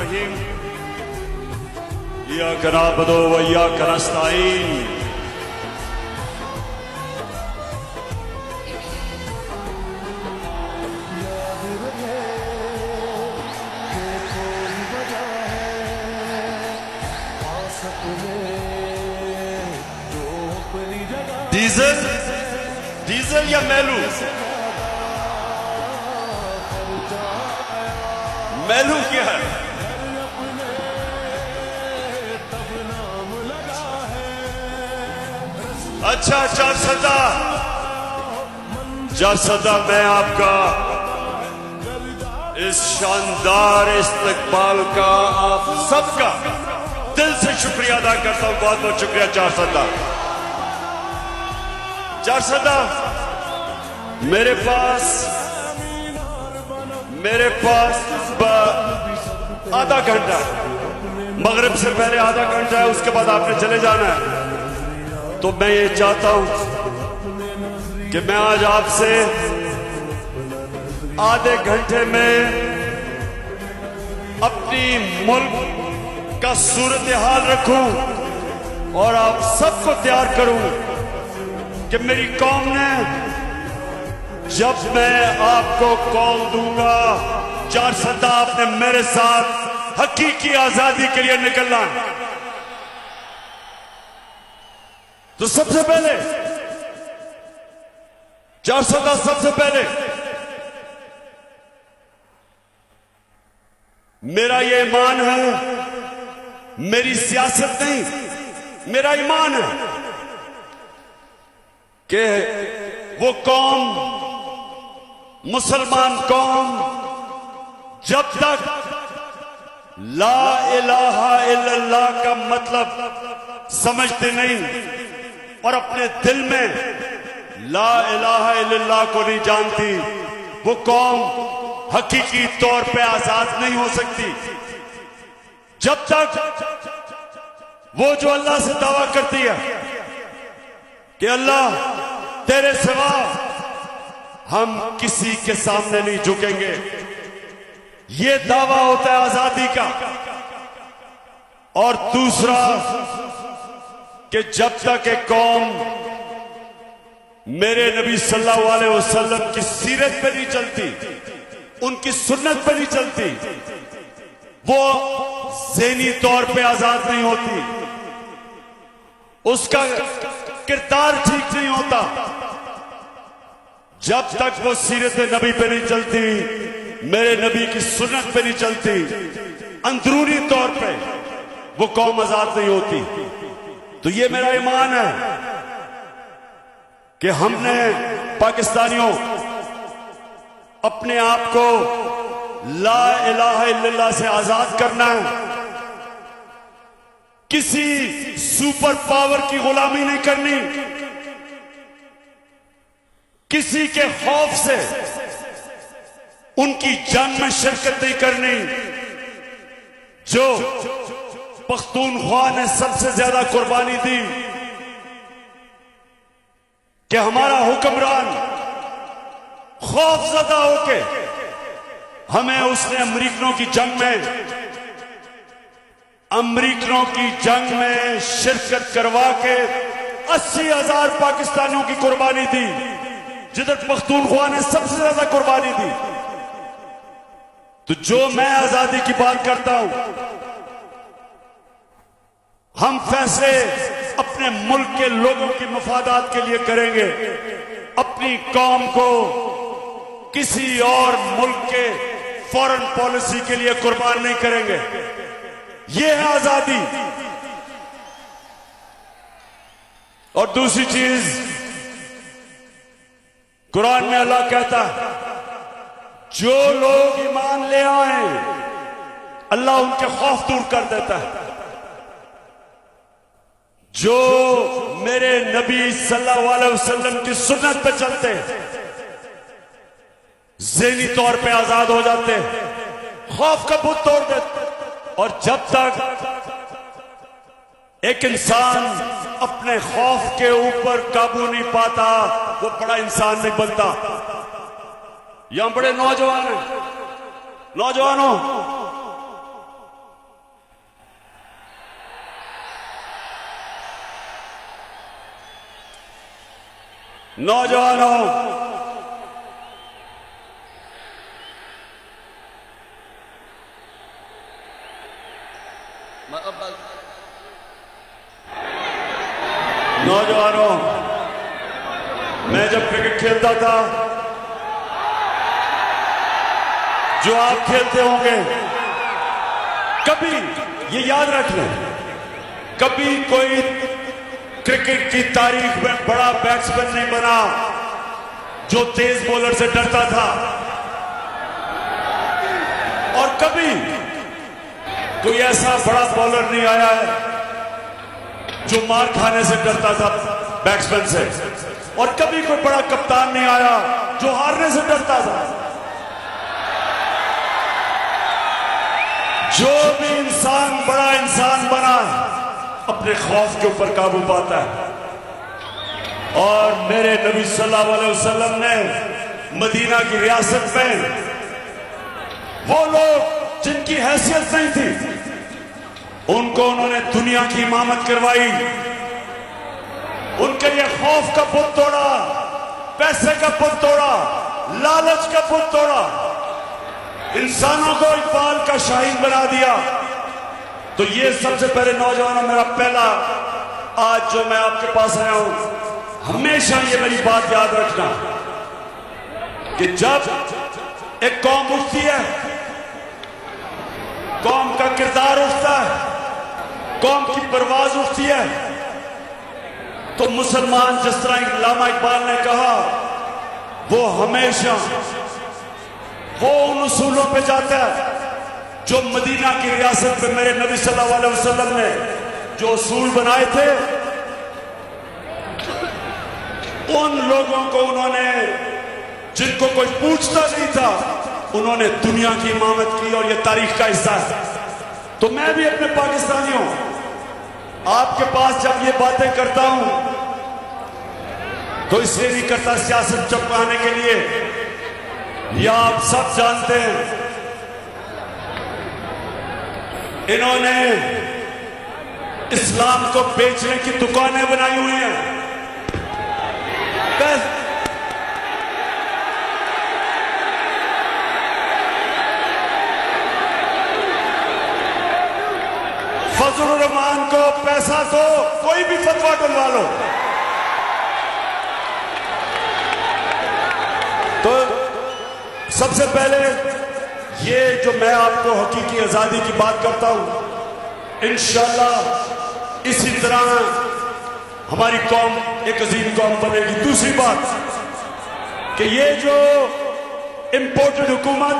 रहीम इय्याका नअबुदु व इय्याका नस्तईन diesel diesel या मैलू मैलू क्या है? अच्छा चारसदा मैं आपका इस शानदार इस्तकबाल का आप सबका दिल से शुक्रिया अदा करता हूं। बहुत बहुत शुक्रिया चारसदा। मेरे पास आधा घंटा, मगरिब से पहले आधा घंटा है, उसके बाद आपने चले जाना है। तो मैं ये चाहता हूं कि मैं आज आपसे आधे घंटे में अपनी मुल्क का सूरत हाल रखूं और आप सबको तैयार करूं कि मेरी कौम ने जब मैं आपको कॉल दूंगा चारसदा आपने मेरे साथ हकीकी आजादी के लिए निकलना। तो सबसे पहले चारसदा, सबसे पहले मेरा ये ईमान है, मेरी सियासत नहीं, मेरा ईमान है कि वो कौम, मुसलमान कौम, जब तक ला इलाहा इल्लल्लाह का मतलब समझते नहीं और अपने दिल में ला इलाहा इल्लल्लाह को नहीं जानती, वो कौम हकीकी तौर पे आजाद नहीं हो सकती। जब तक वो जो अल्लाह से दावा करती है कि अल्लाह तेरे सिवा हम किसी के सामने नहीं झुकेंगे, ये दावा होता है आजादी का। और दूसरा कि जब तक एक कौम मेरे नबी सल्लल्लाहु अलैहि वसल्लम की सीरत पे नहीं चलती, उनकी सुन्नत पे नहीं चलती, वो ज़हनी तौर पे आजाद नहीं होती, उसका किरदार ठीक नहीं होता। जब तक वो सीरत नबी पे नहीं चलती, मेरे नबी की सुन्नत पे नहीं चलती, अंदरूनी तौर पे वो कौम आजाद नहीं होती। तो ये मेरा ईमान है कि हमने पाकिस्तानियों अपने आप को ला इलाहा इल्लल्लाह से आजाद करना है। किसी सुपर पावर की गुलामी नहीं करनी, किसी के खौफ से उनकी जंग में शिरकत नहीं करनी। जो पख्तूनख्वा ने सबसे ज्यादा कुर्बानी दी कि हमारा हुक्मरान खौफजदा होके हमें उसने अमरीकनों की जंग में शिरकत करवा के 80,000 पाकिस्तानियों की कुर्बानी दी, जिधर पख्तूनख्वा ने सबसे ज्यादा कुर्बानी दी। तो जो मैं आजादी की बात करता हूं, हम फैसले अपने मुल्क के लोगों की मफादात के लिए करेंगे, अपनी कौम को किसी और मुल्क के फॉरेन पॉलिसी के लिए कुर्बान नहीं करेंगे। ये है आजादी। और दूसरी चीज, कुरान में अल्लाह कहता है जो लोग ईमान ले आए अल्लाह उनके खौफ दूर कर देता है। जो मेरे नबी सल्लल्लाहु अलैहि वसल्लम की सुन्नत पे चलते ज़हनी तौर पे आजाद हो जाते, खौफ का बुत तोड़ देते। और जब तक एक इंसान अपने खौफ के ऊपर काबू नहीं पाता, वो बड़ा इंसान नहीं बनता। यहां बड़े नौजवान हैं, नौजवानों नौजवानों, नौजवानों, मैं जब क्रिकेट खेलता था, जो आप खेलते होंगे, कभी ये याद रख लें, कभी कोई क्रिकेट की तारीख में बड़ा बैट्समैन नहीं बना जो तेज बॉलर से डरता था, और कभी कोई ऐसा बड़ा बॉलर नहीं आया है जो मार खाने से डरता था बैट्समैन से, और कभी कोई बड़ा कप्तान नहीं आया जो हारने से डरता था। जो भी इंसान बड़ा इंसान बना अपने खौफ के ऊपर काबू पाता है, और मेरे नबी सल्लल्लाहु अलैहि वसल्लम ने मदीना की रियासत में वो लोग जिनकी हैसियत नहीं थी, उनको उन्होंने दुनिया की इमामत करवाई, उनके लिए खौफ का बुत तोड़ा, पैसे का बुत तोड़ा, लालच का बुत तोड़ा, इंसानों को इकबाल का शाहीन बना दिया। तो ये सबसे पहले नौजवानों, मेरा पहला आज जो मैं आपके पास आया हूं, हमेशा ये मेरी बात याद रखना कि जब एक कौम उठती है, कौम का किरदार उठता है, कौम की परवाज उठती है, तो मुसलमान, जिस तरह अल्लामा इकबाल ने कहा, वो हमेशा वो उन उसूलों पे जाता है जो मदीना की रियासत में मेरे नबी सल्लल्लाहु अलैहि वसल्लम ने जो उसूल बनाए थे, उन लोगों को उन्होंने, जिनको कोई पूछता नहीं था, उन्होंने दुनिया की इमामत की, और ये तारीख का हिस्सा है। तो मैं भी अपने पाकिस्तानियों, आपके पास जब ये बातें करता हूं तो इसलिए नहीं करता सियासत चमकाने के लिए, या आप सब जानते हैं इन्होंने इस्लाम को बेचने की दुकानें बनाई हुई हैं। फजलुर रहमान को पैसा दो, कोई भी फतवा डलवा लो। तो सबसे पहले ये जो मैं आपको हकीकी आजादी की बात करता हूं, इंशाअल्लाह इसी तरह हमारी कौम एक अजीम कौम बनेगी। दूसरी बात कि ये जो इंपोर्टेड हुकूमत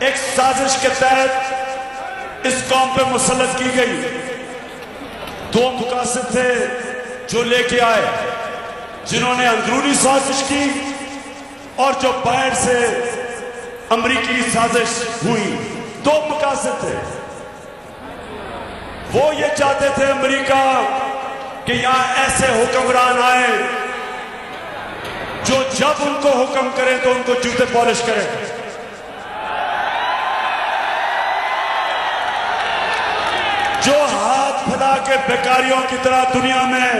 एक साजिश के तहत इस कौम पे मुसल्लत की गई, दो मुकासिद थे जो लेके आए, जिन्होंने अंदरूनी साजिश की और जो बाहर से अमरीकी साजिश हुई। दो मुकासिद थे। वो ये चाहते थे अमरीका कि यहां ऐसे हुक्मरान आए जो जब उनको हुक्म करें तो उनको जूते पॉलिश करें। जो हाथ फैला के बेकारियों की तरह दुनिया में,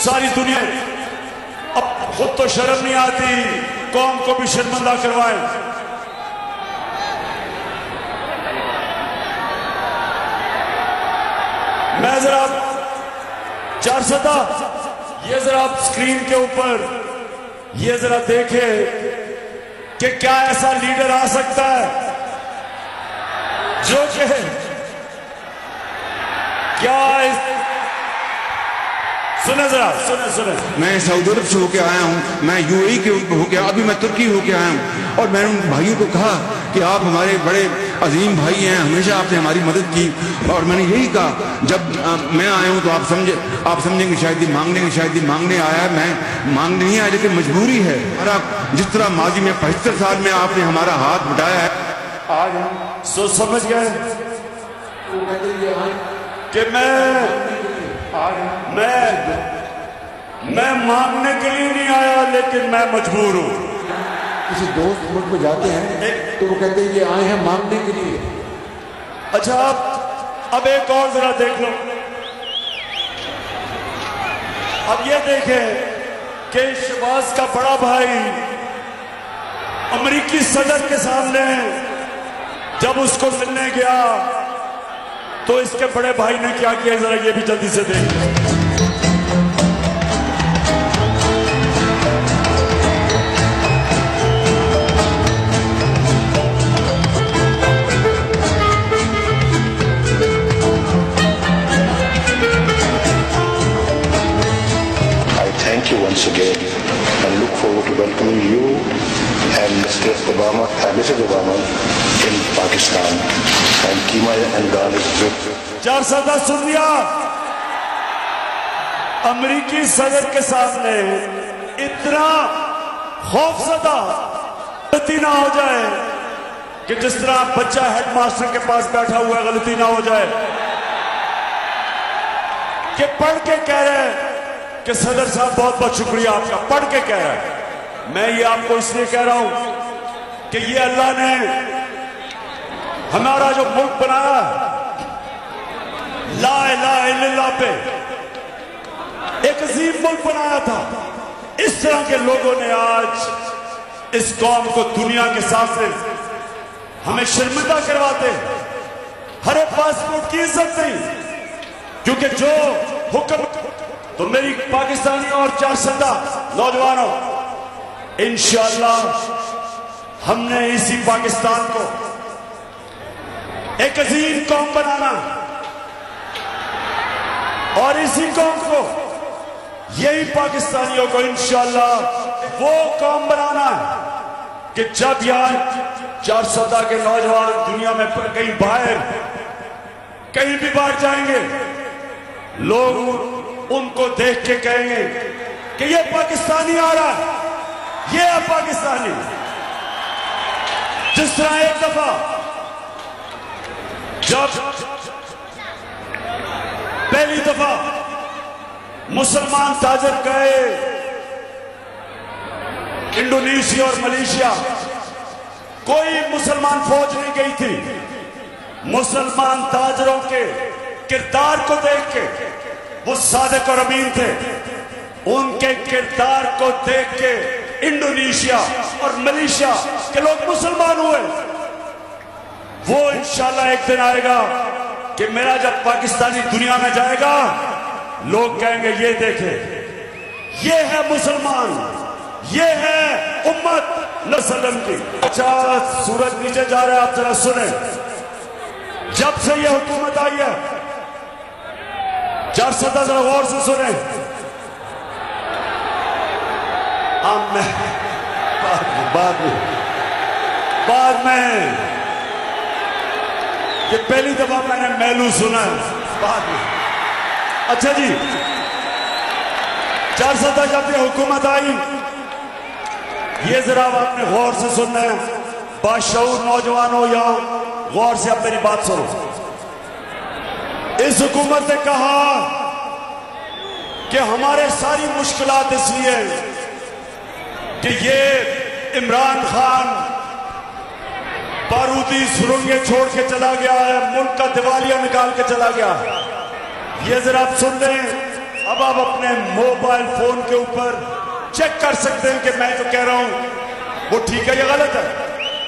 सारी दुनिया, अब खुद तो शर्म नहीं आती, कौम को भी शर्मिंदा करवाएं। मैं जरा 400 ये जरा आप स्क्रीन के ऊपर ये जरा देखें कि क्या ऐसा लीडर आ सकता है जो कि क्या सुने जरा, सुने। मैं सऊदी अरब से होके आया हूँ, मैं यूएई के होके, अभी मैं तुर्की होके आया हूँ, और मैंने उन भाइयों को कहा कि आप हमारे बड़े अजीम भाई हैं, हमेशा आपने हमारी मदद की। और मैंने यही कहा, जब मैं आया हूँ तो आप समझेंगे शायद ही मांगने आया है। मैं मांगने नहीं आया, लेकिन मजबूरी है। और जिस तरह माजी में 75 साल में आपने हमारा हाथ बढ़ाया है, आज हम समझ गए कि मैं मांगने के लिए नहीं आया, लेकिन मैं मजबूर हूं। किसी दोस्त मुल्क में जाते हैं तो वो कहते हैं ये आए हैं मांगने के लिए। अच्छा, आप अब एक और जरा देख लो। अब ये देखें कि शहबाज का बड़ा भाई अमेरिकी सदर के सामने जब उसको मिलने गया तो इसके बड़े भाई ने क्या किया, जरा ये भी जल्दी से देख। Thank you once again and look forward to welcoming you and Mr. Obama and Mrs. Obama in Pakistan and Keema and Garlic with. चार सदा सुन लिया, अमेरिकी सदर के सामने इतना खौफजदा गलती ना हो जाए कि जिस तरह बच्चा हेडमास्टर के पास बैठा हुआ गलती ना हो जाए कि पढ़ के कह रहे कि सदर साहब बहुत बहुत शुक्रिया आपका, पढ़ के कह रहा है। मैं ये आपको इसलिए कह रहा हूं कि ये अल्लाह ने हमारा जो मुल्क बनाया ला इलाहा इल्लल्लाह पे एक अजीम मुल्क बनाया था। इस तरह के लोगों ने आज इस कौम को दुनिया के सामने हमें शर्मिंदा करवाते, हर पासपोर्ट की इज्जत नहीं, क्योंकि जो हुक्म तो मेरी पाकिस्तानी और चारसदा नौजवानों, इंशाअल्लाह हमने इसी पाकिस्तान को एक अजीम कौम बनाना और इसी कौम को, यही पाकिस्तानियों को इंशाअल्लाह वो कौम बनाना कि जब यहां चारसदा के नौजवान दुनिया में कहीं बाहर कहीं भी बाहर जाएंगे, लोग उनको देख के कहेंगे कि ये पाकिस्तानी आ रहा है, ये है पाकिस्तानी। जिस तरह एक दफा जब पहली दफा मुसलमान ताजर गए इंडोनेशिया और मलेशिया, कोई मुसलमान फौज नहीं गई थी। मुसलमान ताजरों के किरदार को देख के, वो सादिक और अमीन थे, उनके किरदार को देख के इंडोनेशिया और मलेशिया के लोग मुसलमान हुए। वो इंशाल्लाह एक दिन आएगा कि मेरा जब पाकिस्तानी दुनिया में जाएगा, लोग कहेंगे ये देखे, ये है मुसलमान, ये है उम्मत नस्लम की। अच्छा, सूरज नीचे जा रहा है, आप जरा सुने। जब से ये हुकूमत आई है, चारसदा जरा गौर से सुने। बाद में ये पहली दफा मैंने मैलू सुना है, बाद में। अच्छा जी, चारसदा जब ये हुकूमत आई, ये जरा आपने गौर से सुनना है। बाशऊर नौजवानों, यहां गौर से आप मेरी बात सुनो। इस हुकूमत ने कहा कि हमारे सारी मुश्किलात इसलिए कि ये इमरान खान बारूदी सुरंगें छोड़ के चला गया है, मुल्क का दिवालिया निकाल के चला गया। ये जरा आप सुन लें। अब आप अपने मोबाइल फोन के ऊपर चेक कर सकते हैं कि मैं जो कह रहा हूं वो ठीक है या गलत है।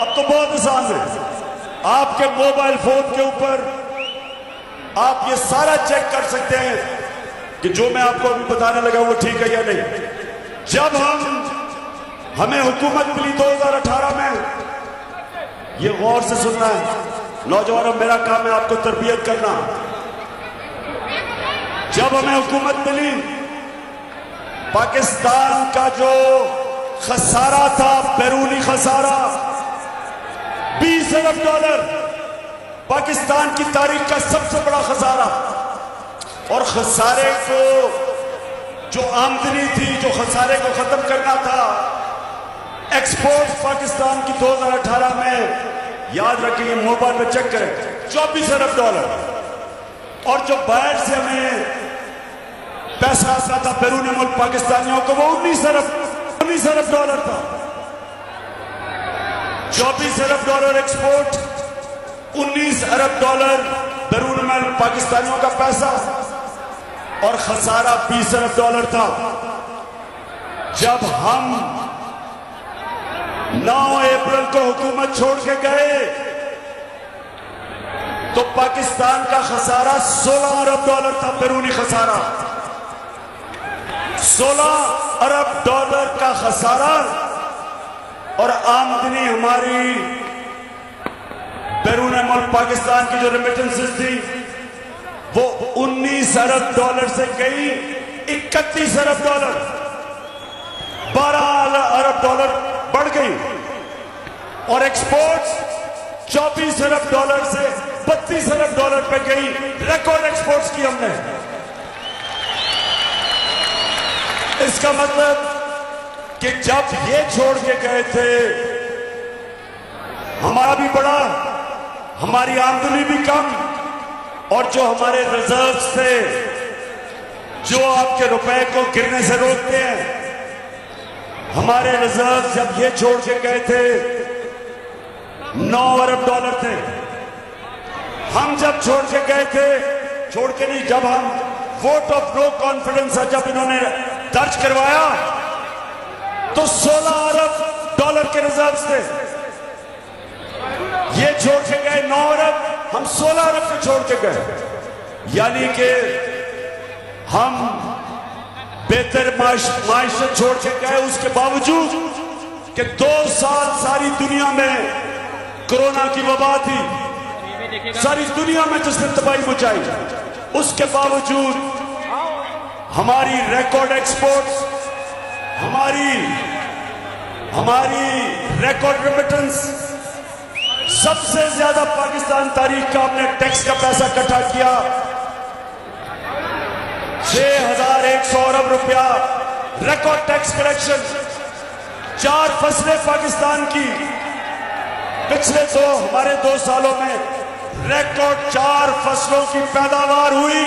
अब तो बहुत आसान है, आपके मोबाइल फोन के ऊपर आप ये सारा चेक कर सकते हैं कि जो मैं आपको अभी बताने लगा वो ठीक है या नहीं। जब हमें हुकूमत मिली 2018 में, ये गौर से सुनना है नौजवानों, मेरा काम है आपको तरबियत करना। जब हमें हुकूमत मिली, पाकिस्तान का जो खसारा था, बैरूनी खसारा $20 अरब, पाकिस्तान की तारीख का सबसे बड़ा खसारा। और खसारे को जो आमदनी थी, जो खसारे को खत्म करना था, एक्सपोर्ट पाकिस्तान की 2018 में, याद रखिए, मोबाइल में चेक करें, $24 अरब। और जो बाहर से हमें पैसा आता था बैरूनी मुल्क पाकिस्तानियों को, वो $19 अरब था। $24 अरब एक्सपोर्ट, $19 अरब बैरून मुल्क पाकिस्तानियों का पैसा, और खसारा $20 अरब था। जब हम 9 अप्रैल को हुकूमत छोड़ के गए तो पाकिस्तान का खसारा 16 अरब डॉलर था, बैरूनी खसारा 16 अरब डॉलर का खसारा, और आमदनी हमारी बैरून मुल्क पाकिस्तान की जो रेमिटेंसेस थी वो 19 अरब डॉलर से गई 31 अरब डॉलर, 12 अरब डॉलर बढ़ गई, और एक्सपोर्ट्स 24 अरब डॉलर से 32 अरब डॉलर पे गई। रिकॉर्ड एक्सपोर्ट्स की हमने। इसका मतलब कि जब ये छोड़ के गए थे हमारा भी बढ़ा, हमारी आमदनी भी कम, और जो हमारे रिजर्व्स थे जो आपके रुपए को गिरने से रोकते हैं, हमारे रिजर्व जब ये छोड़ के गए थे 9 अरब डॉलर थे। हम जब छोड़ के गए थे, छोड़ के नहीं, जब हम वोट ऑफ नो कॉन्फिडेंस जब इन्होंने दर्ज करवाया तो 16 अरब डॉलर के रिजर्व्स थे। ये छोड़ के गए 9 अरब, हम 16 अरब से छोड़ के गए, यानी कि हम बेहतर माइशत छोड़ के गए। उसके बावजूद कि 2 साल सारी दुनिया में कोरोना की वबा थी, सारी दुनिया में जिसने तबाही मचाई, उसके बावजूद हमारी रिकॉर्ड एक्सपोर्ट्स, हमारी रिकॉर्ड रेमिटेंस, सबसे ज्यादा पाकिस्तान तारीख का हमने टैक्स का पैसा इकट्ठा किया, 6100 अरब रुपया रिकॉर्ड टैक्स कलेक्शन। 4 फसलें पाकिस्तान की पिछले हमारे 2 सालों में रिकॉर्ड 4 फसलों की पैदावार हुई।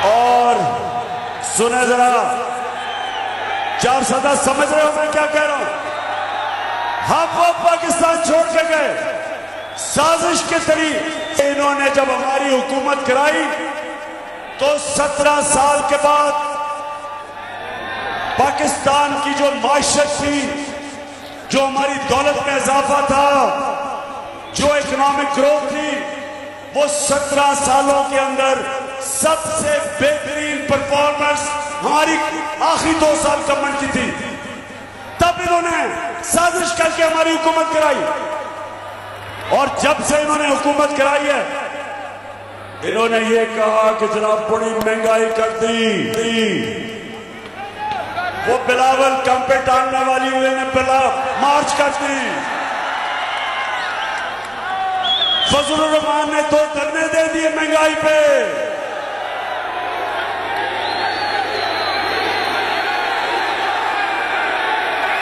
और सुने जरा, 4 सदा समझ रहे हो मैं क्या कह रहा हूं? हम वो पाकिस्तान छोड़ के गए साजिश के तरीके। इन्होंने जब हमारी हुकूमत कराई तो 17 साल के बाद पाकिस्तान की जो माशत थी, जो हमारी दौलत में इजाफा था, जो इकोनॉमिक ग्रोथ थी, वो 17 सालों के अंदर सबसे बेहतरीन परफॉर्मेंस हमारी आखिरी 2 साल गवर्नमेंट की थी। तब इन्होंने साजिश करके हमारी हुकूमत कराई, और जब से इन्होंने हुकूमत कराई है इन्होंने ये कहा कि जनाब बड़ी महंगाई कर दी। वो बिलावल कम पे टांगने वाली हुए ने मार्च कर दी। फजलुर रहमान ने 2 धरने दे दिए महंगाई पे।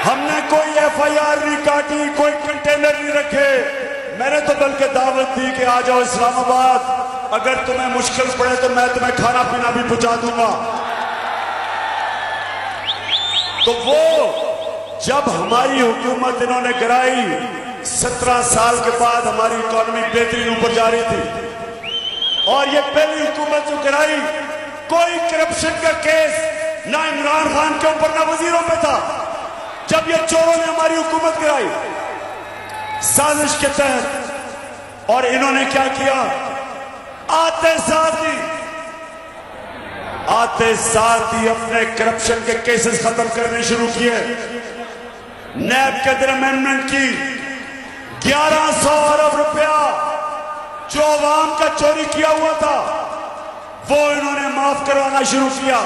हमने कोई FIR नहीं काटी, कोई कंटेनर नहीं रखे। मैंने तो बल्कि दावत दी कि आ जाओ इस्लामाबाद, अगर तुम्हें मुश्किल पड़े तो मैं तुम्हें खाना पीना भी पहुंचा दूंगा। तो वो जब हमारी हुकूमत इन्होंने गिराई, 17 साल के बाद हमारी इकोनॉमी बेहतरीन ऊपर जा रही थी, और ये पहली हुकूमत जो गिराई, कोई करप्शन का केस ना इमरान खान के ऊपर ना वजीरों पे था। जब ये चोरों ने हमारी हुकूमत गिराई साजिश के तहत, और इन्होंने क्या किया, आते साथ ही अपने करप्शन के केसेस खत्म करने शुरू किए। नैब के अंदर अमेंडमेंट की, 1100 अरब रुपया जो अवाम का चोरी किया हुआ था वो इन्होंने माफ करवाना शुरू किया।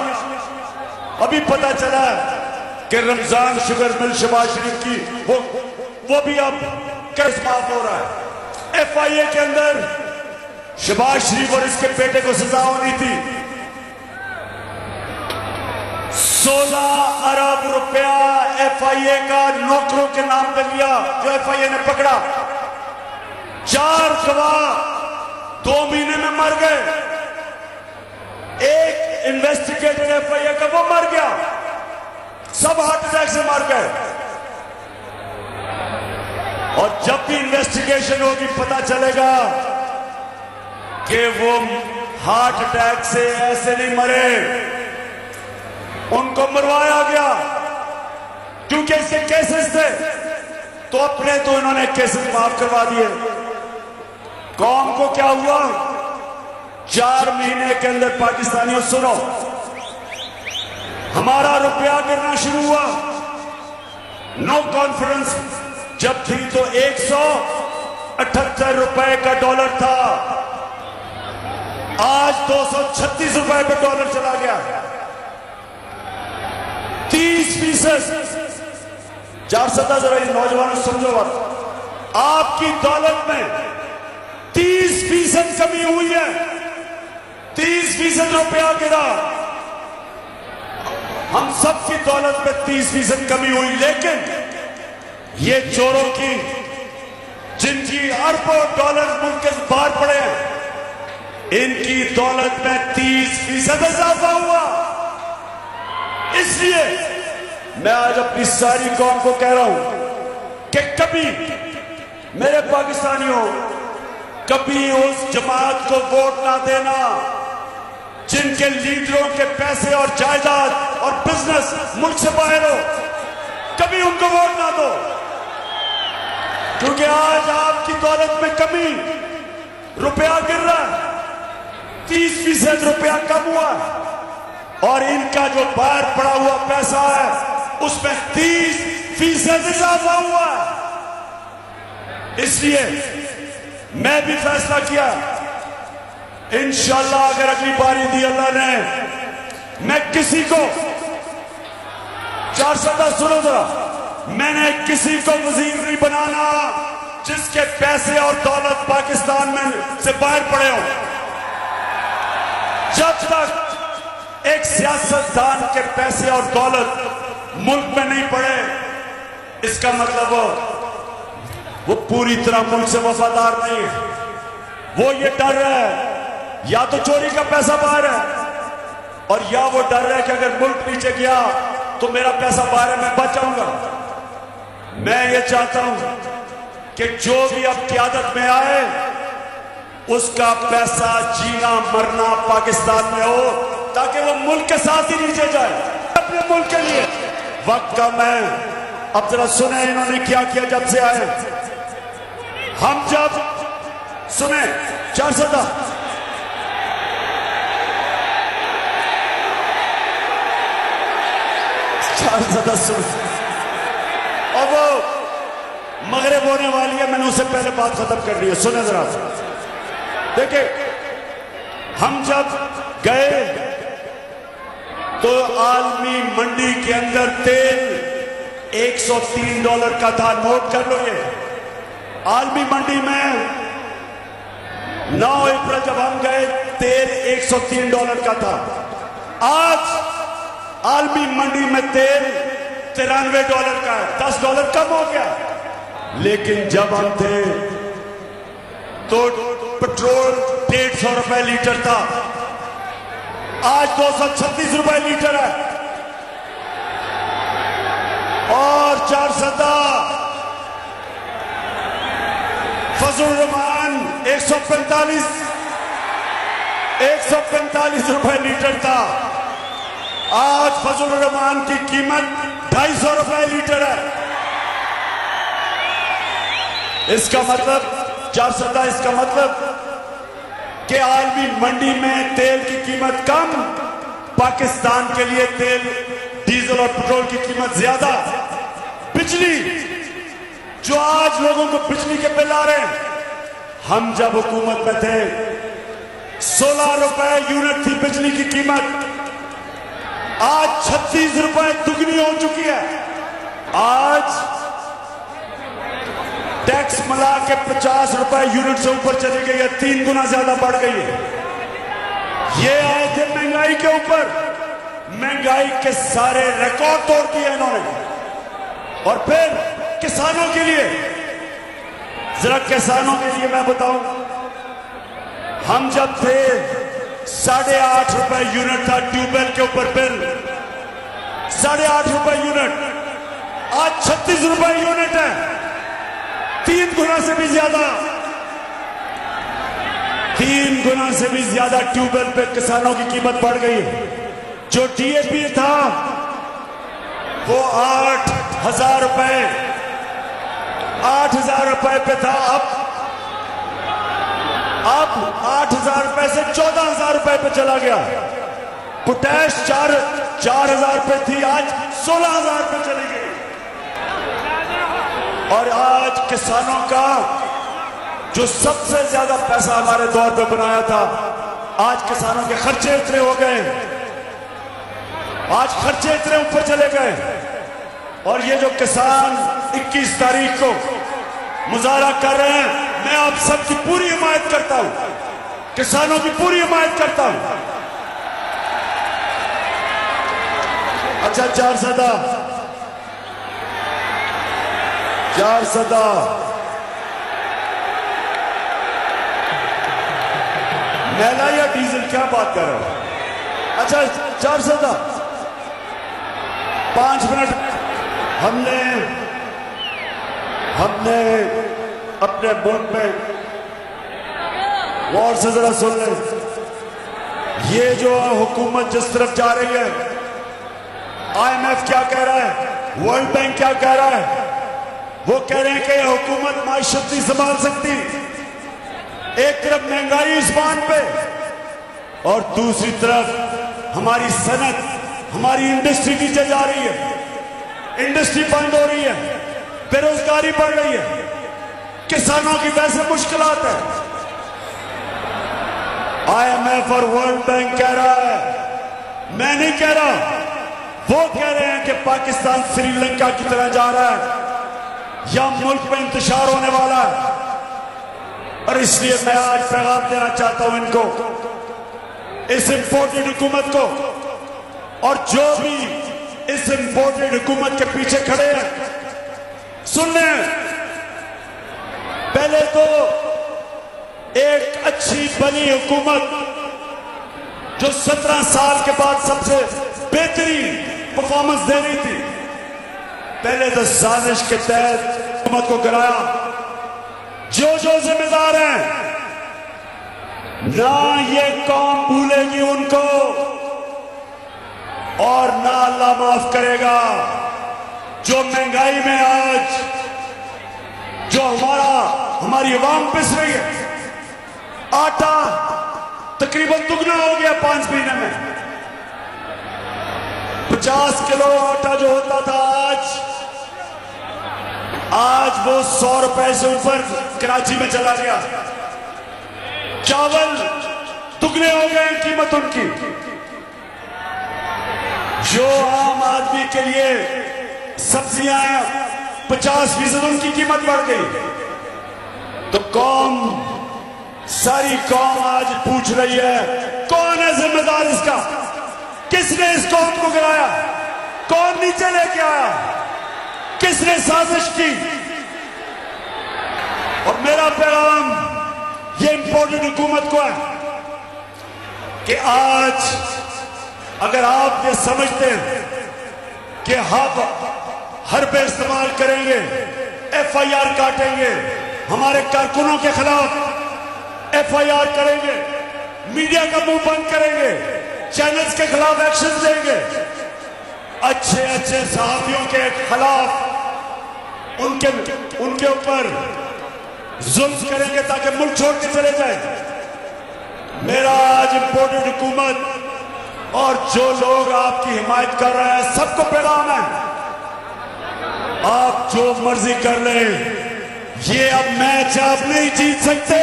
अभी पता चला कि रमजान शुगर मिल शहबाज शरीफ की वो भी अब केस माफ हो रहा है। FIA के अंदर शहबाज शरीफ और इसके बेटे को सजा होनी थी। 16 अरब रुपया FIA का नौकरों के नाम पे लिया, जो FIA ने पकड़ा। 4 गवाह 2 महीने में मर गए। एक इन्वेस्टिगेटर FIA का वो मर गया, सब हार्ट अटैक से मर गए। और जब भी इन्वेस्टिगेशन होगी पता चलेगा कि वो हार्ट अटैक से ऐसे नहीं मरे, उनको मरवाया गया क्योंकि इसके केसेस थे, तो अपने तो इन्होंने केसेस माफ करवा दिए। कौम को क्या हुआ? 4 महीने के अंदर पाकिस्तानियों सुनो, हमारा रुपया गिरना शुरू हुआ। नो कॉन्फ्रेंस जब थी तो 178 रुपए का डॉलर था, आज 236 रुपए पे डॉलर चला गया। 30%। 4 जरा इन नौजवानों समझो बात, आपकी दौलत में 30% कमी हुई है। 30% रुपया गिरा, हम सबकी दौलत में 30% कमी हुई। लेकिन ये चोरों की, जिनकी अरबों डॉलर मुल्क के बाहर पड़े हैं, इनकी दौलत में 30% इजाफा हुआ। इसलिए मैं आज अपनी सारी कौम को कह रहा हूं कि कभी मेरे पाकिस्तानियों, कभी उस जमात को वोट ना देना जिनके लीडरों के पैसे और जायदाद और बिजनेस मुल्क से बाहर हो। कभी उनको वोट ना दो, क्योंकि आज आपकी दौलत में कमी, रुपया गिर रहा है, 30% रुपया कम हुआ और इनका जो बाहर पड़ा हुआ पैसा है उसमें 30% इजाफा हुआ है। इसलिए मैं भी फैसला किया, इंशाअल्लाह अगर अगली बारी दी अल्लाह ने, मैं किसी को, 410 सुनो जरा, मैंने किसी को वजीर नहीं बनाना जिसके पैसे और दौलत पाकिस्तान में से बाहर पड़े हो। जब तक एक सियासतदान के पैसे और दौलत मुल्क में नहीं पड़े, इसका मतलब वो पूरी तरह मुल्क से वफादार नहीं है। वो ये डर है या तो चोरी का पैसा बाहर है, और या वो डर है कि अगर मुल्क नीचे गया तो मेरा पैसा बाहर है, मैं बच जाऊंगा। मैं ये चाहता हूं कि जो भी अब क़यादत में आए उसका पैसा जीना मरना पाकिस्तान में हो, ताकि वो मुल्क के साथ ही नीचे जाए, अपने मुल्क के लिए। वक्त कम है, अब जरा सुने इन्होंने क्या किया जब से आए। हम जब सुने 410 सुने, और वो मगरिब होने वाली है, मैंने उससे पहले बात खत्म कर ली है। सुने जरा, देखिए हम जब गए तो आलमी मंडी के अंदर तेल $103 का था। नोट कर लो, ये आलमी मंडी में 9 अप्रैल जब हम गए तेल $103 का था। आज आलमी मंडी में तेल $93 का है, $10 कम हो गया। लेकिन जब हम थे तो पेट्रोल ₹150 लीटर था, आज $236 लीटर है। और 410 फजल रहमान 145 रुपए लीटर था, आज फजल रहमान की कीमत ₹250 लीटर है। इसका मतलब 410, इसका मतलब कि आलमी मंडी में तेल की कीमत कम, पाकिस्तान के लिए तेल, डीजल और पेट्रोल की कीमत ज्यादा। बिजली, जो आज लोगों को बिजली के बिल आ रहे हैं, हम जब हुकूमत में थे 16 रुपए यूनिट थी बिजली की कीमत, आज 36 रुपए दुगनी हो चुकी है। आज टैक्स मिला के 50 रुपए यूनिट से ऊपर चली गई है, 3 गुना ज्यादा बढ़ गई है। ये आए थे महंगाई के ऊपर, महंगाई के सारे रिकॉर्ड तोड़ दिए इन्होंने। और फिर किसानों के लिए, जरा किसानों के लिए मैं बताऊं, हम जब थे 8.5 रुपए यूनिट था ट्यूबवेल के ऊपर बिल, 8.5 रुपए यूनिट, आज 36 रुपए यूनिट है, 3 गुना से भी ज्यादा, 3 गुना से भी ज्यादा ट्यूबवेल पे किसानों की कीमत बढ़ गई है। जो डीएपी था वो 8,000 रुपए 8,000 रुपए पे था। अब 8,000 रुपए से 14,000 रुपए पे चला गया। पोटैश 4,000 रुपए थी, आज 16,000 रुपए चली गई। और आज किसानों का जो सबसे ज्यादा पैसा हमारे दौर पे बनाया था, आज किसानों के खर्चे इतने हो गए, आज खर्चे इतने ऊपर चले गए। और ये जो किसान 21 तारीख को मुजाहरा कर रहे हैं, मैं आप सबकी पूरी हिमायत करता हूं, किसानों की पूरी हिमायत करता हूं। अच्छा, 4 सदा मैला या डीजल, क्या बात कर रहे हो? अच्छा, 4 सदा 5 मिनट हमने अपने मुल्क में गौर से जरा सुन ले। ये जो हुकूमत जिस तरफ जा रही है, IMF क्या कह रहा है, वर्ल्ड बैंक क्या कह रहा है, वो कह रहे हैं कि यह हुकूमत माइशत नहीं संभाल सकती। एक तरफ महंगाई इस्पान पे और दूसरी तरफ हमारी सनत, हमारी इंडस्ट्री नीचे जा रही है, इंडस्ट्री बंद हो रही है, बेरोजगारी बढ़ रही है, किसानों की वैसे मुश्किलात है। IMF और वर्ल्ड बैंक कह रहा है, मैं नहीं कह रहा, वो कह रहे हैं कि पाकिस्तान श्रीलंका की तरह जा रहा है या मुल्क में इंतशार होने वाला है। और इसलिए मैं आज पैगाम देना चाहता हूं इनको, इस इंपोर्टेड हुकूमत को, और जो भी इस इंपोर्टेड हुकूमत के पीछे खड़े हैं, सुन लें, पहले तो एक अच्छी बनी हुकूमत जो 17 साल के बाद सबसे बेहतरीन परफॉर्मेंस दे रही थी, पहले तो साजिश के तहत हुकूमत को गिराया। जो जिम्मेदार हैं, ना ये कौम भूलेगी उनको और ना अल्लाह माफ करेगा। जो महंगाई में आज जो हमारी अवाम पिस रही है, आटा तकरीबन दुगना हो गया 5 महीने में। 50 किलो आटा जो होता था आज वो 100 रुपए से ऊपर कराची में चला गया। चावल दुगने हो गए कीमत उनकी। जो आम आदमी के लिए सब्जियां 50% उनकी कीमत बढ़ गई। तो सारी कौम आज पूछ रही है, कौन है जिम्मेदार इसका? किसने इस कौम को गिराया? कौन नीचे लेके आया? किसने साजिश की? और मेरा पैगाम ये इंपोर्टेड हुकूमत को है कि आज अगर आप ये समझते हैं कि हर पे इस्तेमाल करेंगे, FIR काटेंगे, हमारे कारकुनों के खिलाफ FIR करेंगे, मीडिया का मुंह बंद करेंगे, चैनल्स के खिलाफ एक्शन देंगे, अच्छे सहाफियों के खिलाफ उनके ऊपर जुल्म करेंगे ताकि मुल्क छोड़ के चले जाए। मेरा आज इंपोर्टेड हुकूमत और जो लोग आपकी हिमायत कर रहे हैं, सबको पैगाम है, आप जो मर्जी कर लें, ये अब मैच आप नहीं जीत सकते।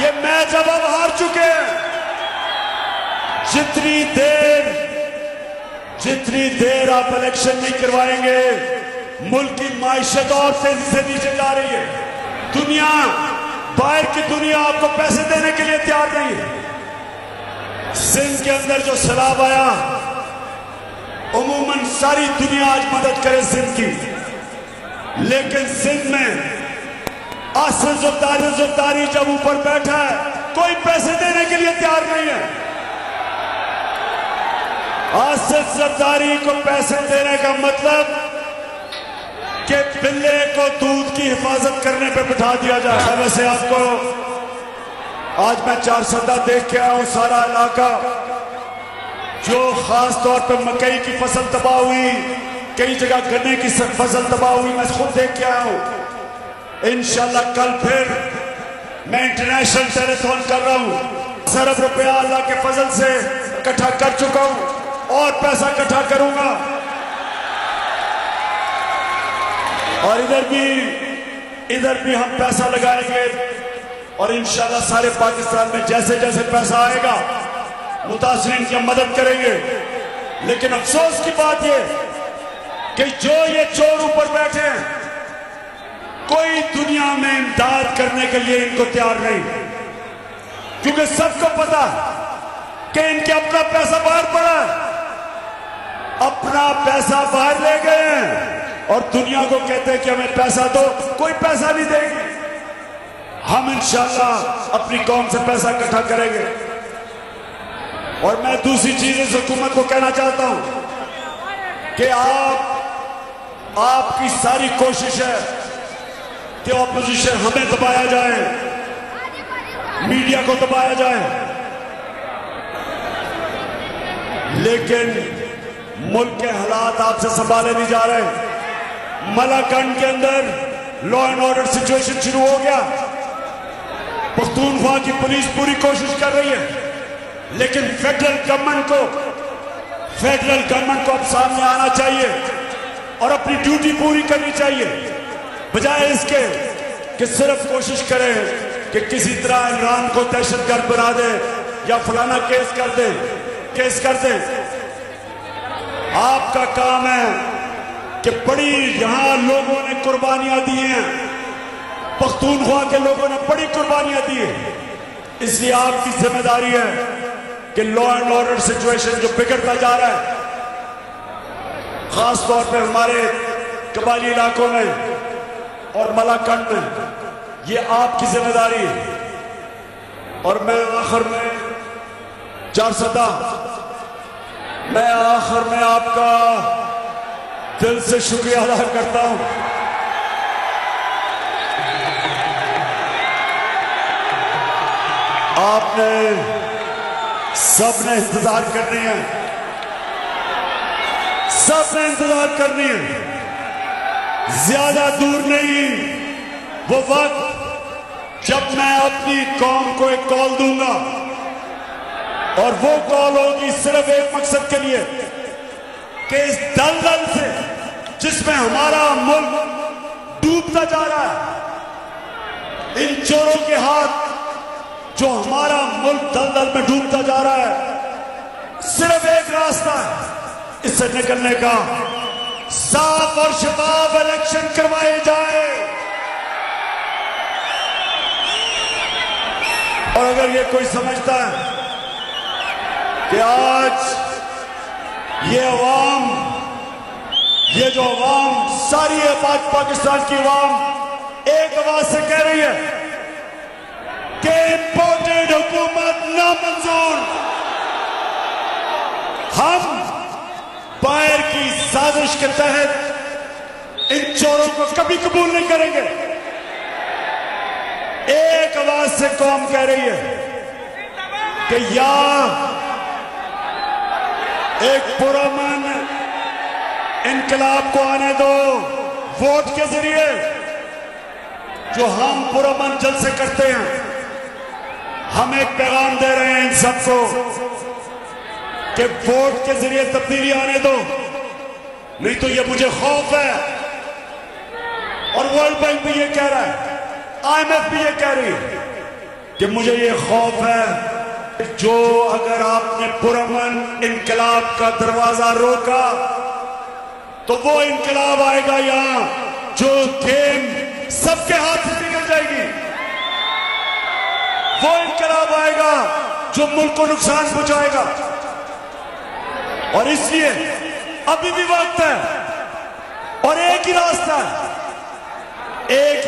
ये मैच अब आप हार चुके हैं। जितनी देर आप इलेक्शन नहीं करवाएंगे, मुल्क की माइशत और तेजी से नीचे जा रही है। बाहर की दुनिया आपको पैसे देने के लिए तैयार नहीं है। सिंध के अंदर जो सैलाब आया, उमूमन सारी दुनिया आज मदद करे सिंध की, लेकिन सिंध में आसिफ ज़रदारी जब ऊपर बैठा है, कोई पैसे देने के लिए तैयार नहीं है। आसिफ ज़रदारी को पैसे देने का मतलब कि बिल्ले को दूध की हिफाजत करने पे बिठा दिया जाए। वैसे आज मैं चार सदा देख के आया हूं, सारा इलाका जो खास तौर पे मकई की फसल तबाह हुई, कई जगह गन्ने की फसल तबाह हुई, मैं खुद देख के आया हूं। इंशाल्लाह कल फिर मैं इंटरनेशनल टेलीथॉन कर रहा हूं। अरब रुपया अल्लाह के फजल से इकट्ठा कर चुका हूं और पैसा इकट्ठा करूंगा। और इधर भी हम पैसा लगाएंगे और इंशाल्लाह सारे पाकिस्तान में जैसे जैसे पैसा आएगा मुतासरीन की मदद करेंगे। लेकिन अफसोस की बात यह कि जो ये चोर ऊपर बैठे हैं, कोई दुनिया में इमदाद करने के लिए इनको तैयार नहीं, क्योंकि सबको पता कि इनके अपना पैसा बाहर पड़ा है, अपना पैसा बाहर ले गए हैं और दुनिया को कहते हैं कि हमें पैसा दो। कोई पैसा नहीं देगी। हम इंशाल्लाह अपनी कौम से पैसा इकट्ठा करेंगे। और मैं दूसरी चीज इस हुकूमत को कहना चाहता हूं कि आपकी सारी कोशिश है कि ऑपोजिशन हमें दबाया जाए, मीडिया को दबाया जाए, लेकिन मुल्क के हालात आपसे संभाले नहीं जा रहे। मलाकंड के अंदर लॉ एंड ऑर्डर सिचुएशन शुरू हो गया। पख्तूनख्वा की पुलिस पूरी कोशिश कर रही है, लेकिन फेडरल गवर्नमेंट को अब सामने आना चाहिए और अपनी ड्यूटी पूरी करनी चाहिए, बजाय इसके कि सिर्फ कोशिश करें कि किसी तरह इमरान को दहशतगर्द बना दे या फलाना केस कर दे। आपका काम है कि बड़ी यहां लोगों ने कुर्बानियां दी हैं, पख्तूनख्वा के लोगों ने बड़ी कुर्बानियां दी है, इसलिए आपकी जिम्मेदारी है कि लॉ एंड ऑर्डर सिचुएशन जो बिगड़ता जा रहा है, खास तौर पे हमारे कबायली इलाकों में और मलाकंड में, ये आपकी जिम्मेदारी है। और मैं आखिर में आपका दिल से शुक्रिया अदा करता हूं। आपने सबने इंतजार करनी है, सबने इंतजार करनी है। ज्यादा दूर नहीं वो वक्त जब मैं अपनी कौम को एक कॉल दूंगा, और वो कॉल होगी सिर्फ एक मकसद के लिए कि इस दलदल से जिसमें हमारा मुल्क डूबता जा रहा है, इन चोरों के हाथ जो हमारा मुल्क दलदल में डूबता जा रहा है, सिर्फ एक रास्ता है इससे निकलने का, साफ और शफाफ इलेक्शन करवाए जाए। और अगर ये कोई समझता है कि आज ये जो अवाम सारी है, पाकिस्तान की अवाम एक आवाज से कह रही है कि इम्पोर्टेड हुकूमत नामंजूर, हम बाहर की साजिश के तहत इन चोरों को कभी कबूल नहीं करेंगे। एक आवाज से कौम कह रही है कि या एक पुरअमन इनकलाब को आने दो वोट के जरिए, जो हम पुरअमन जलसे करते हैं। हम एक पैगाम दे रहे हैं इन सबको कि वोट के जरिए तब्दीली आने दो, नहीं तो ये मुझे खौफ है। और वर्ल्ड बैंक भी ये कह रहा है, IMF भी ये कह रही है कि मुझे ये खौफ है जो अगर आपने पुरअमन इनकलाब का दरवाजा रोका तो वो इनकलाब आएगा यहां जो गेम सबके हाथ से निकल जाएगी। वो इनकलाब आएगा जो मुल्क को नुकसान पहुंचाएगा। और इसलिए अभी भी वक्त है और एक ही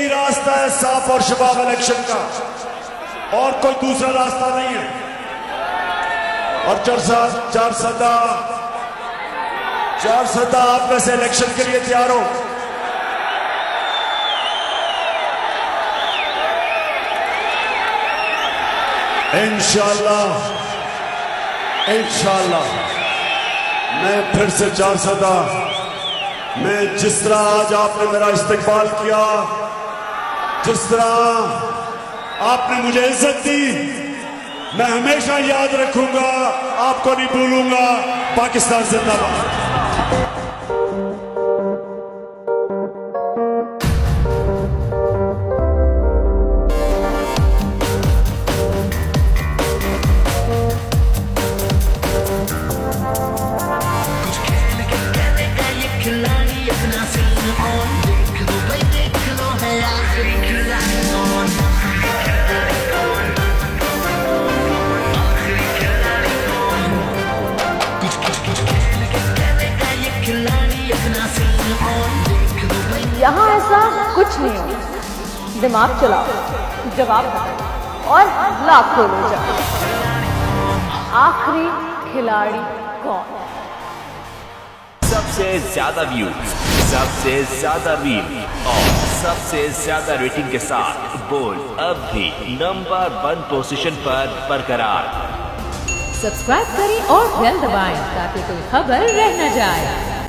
रास्ता है साफ और शफाफ इलेक्शन का, और कोई दूसरा रास्ता नहीं है। और चार सदा आप में से इलेक्शन के लिए तैयार हो। इंशाअल्लाह मैं फिर से 4 सदा मैं जिस तरह आज आपने मेरा इस्तकबाल किया, जिस तरह आपने मुझे इज्जत दी, मैं हमेशा याद रखूंगा, आपको नहीं भूलूंगा। पाकिस्तान जिंदाबाद। यहाँ ऐसा कुछ नहीं हो, दिमाग चलाओ, जवाब दो और लाखों ले जाओ। आखिरी खिलाड़ी कौन? सबसे ज्यादा व्यूज, सबसे ज्यादा रील और सबसे ज्यादा रेटिंग के साथ बोल अब भी नंबर 1 पोजीशन पर बरकरार। सब्सक्राइब करें और बेल दबाएं ताकि कोई खबर रह न जाए।